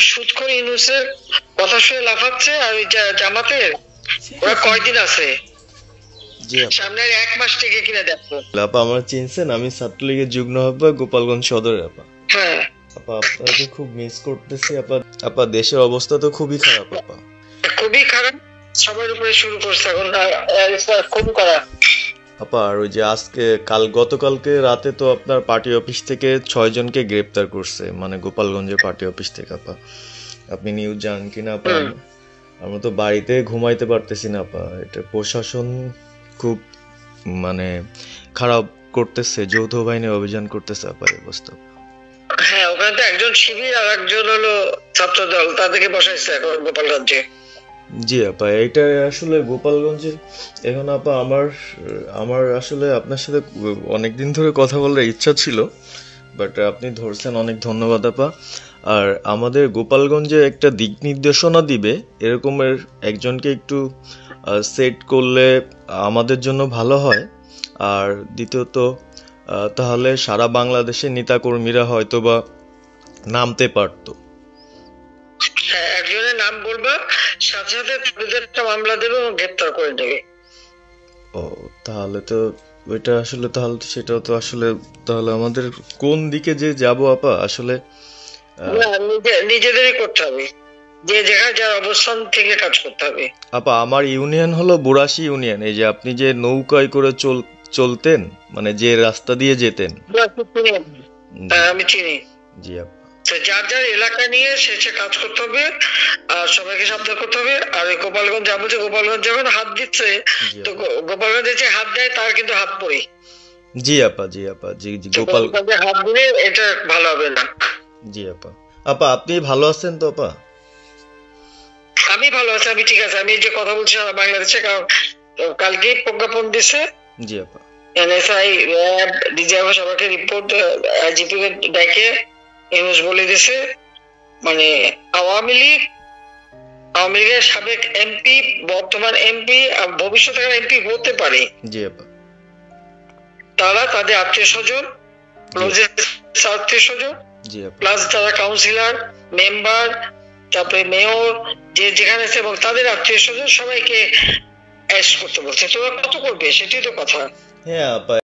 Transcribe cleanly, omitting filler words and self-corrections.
সুদখোর ইউনূসের কথা শুনে লাফাচ্ছে, আর ওই জামাতের ওরা কয়দিন আছে? সামনে 1 মাস থেকে কিনা দেখো। আপা আমার চিনছেন, আমি ছাত্রলীগের যুগ্ম আহ্বায়ক গোপালগঞ্জ সদরে। আপা হ্যাঁ আপা আপনাকে খুব মিস করতেছি আপা। আপা দেশের অবস্থা তো খুবই খারাপ আপা, খুবই খারাপ। সবার উপরে শুরু করছে এখন খুব খারাপ আপা। আর ওই যে আজকে গতকালকে রাতে তো আপনার পার্টি অফিস থেকে 6 জনকে গ্রেপ্তার করছে, মানে গোপালগঞ্জের পার্টি অফিস থেকে। আপা আপনি নিউজ জানেন কিনা আপা? আমরা তো বাড়িতে ঘুমাইতে পারতেছি না আপা। এটা প্রশাসন খুব মানে খারাপ করতেছে, যৌথ বাহিনী অভিযান করতেছে আপা, এই অবস্থা। হ্যাঁ, ওখানে তো একজন শিবির আর একজন হলো ছাত্র দল, তাদেরকে বসাইছে এখন গোপালগঞ্জে। জি আপা, এটা আসলে গোপালগঞ্জে এখন আপা আমার আসলে আপনার সাথে অনেকদিন ধরে কথা বলার ইচ্ছা ছিল, বাট আপনি ধরছেন, অনেক ধন্যবাদ আপা। আর আমাদের গোপালগঞ্জে একটা দিক নির্দেশনা দিবে এরকমের একজনকে একটু সেট করলে আমাদের জন্য ভালো হয়। আর দ্বিতীয়ত তাহলে সারা বাংলাদেশের নেতাকর্মীরা হয়তো বা নামতে পারতো। একজনের নাম বলবা, সাথে সাথে তাদের একটা মামলা দেবে এবং গ্রেপ্তার করে নেবে। ও তাহলে তো ওইটা আসলে, তাহলে সেটাও তো আসলে, তাহলে আমাদের কোন দিকে যে যাব আপা আসলে? নিজেদেরই করতে হবে, যে জায়গায় যার অবস্থান থেকে কাজ করতে হবে। আপা আমার ইউনিয়ন হলো বুড়াশি ইউনিয়ন। এই যে আপনি যে নৌকায় করে চলতেন, মানে যে রাস্তা দিয়ে যেতেন। আমি চিনি। জি আপা। যার যার এলাকা নিয়ে সে কাজ করতে হবে, আর সবাইকে সাবধান করতে হবে। আর গোপালগঞ্জ যাবো, যে গোপালগঞ্জ যখন হাত দিচ্ছে, তো গোপালগঞ্জে যে হাত দেয় তার কিন্তু হাত পড়ে। জি আপা, জি আপা, জি জি। গোপালগঞ্জে হাত দিলে এটা ভালো হবে না। জি আপা। আপা আপনি ভালো আছেন তো আপা? আমি ভালো আছি, আমি ঠিক আছে। আমি যে কথা বলছি সারা বাংলাদেশে, কারণ কালকে প্রজ্ঞাপন দিছে। জি আপা। এনএসআই, র্যাব, ডিজিএফআই সবাইকে রিপোর্ট, আইজিপি কে ডেকে ইউনূস বলে দিছে, মানে আওয়ামী লীগের সাবেক এমপি, বর্তমান এমপি, ভবিষ্যতে এমপি হতে পারে, জি আপা, তারা তাদের আত্মীয় স্বজন, আত্মীয় স্বজন, প্লাস যারা কাউন্সিলর, মেম্বার, তারপরে মেয়র, যে যেখানে আছে, এবং তাদের আত্মীয় স্বজন সবাইকে অ্যারেস্ট করতে বলছে। তোমরা কত করবে সেটাই তো কথা। হ্যাঁ আপা।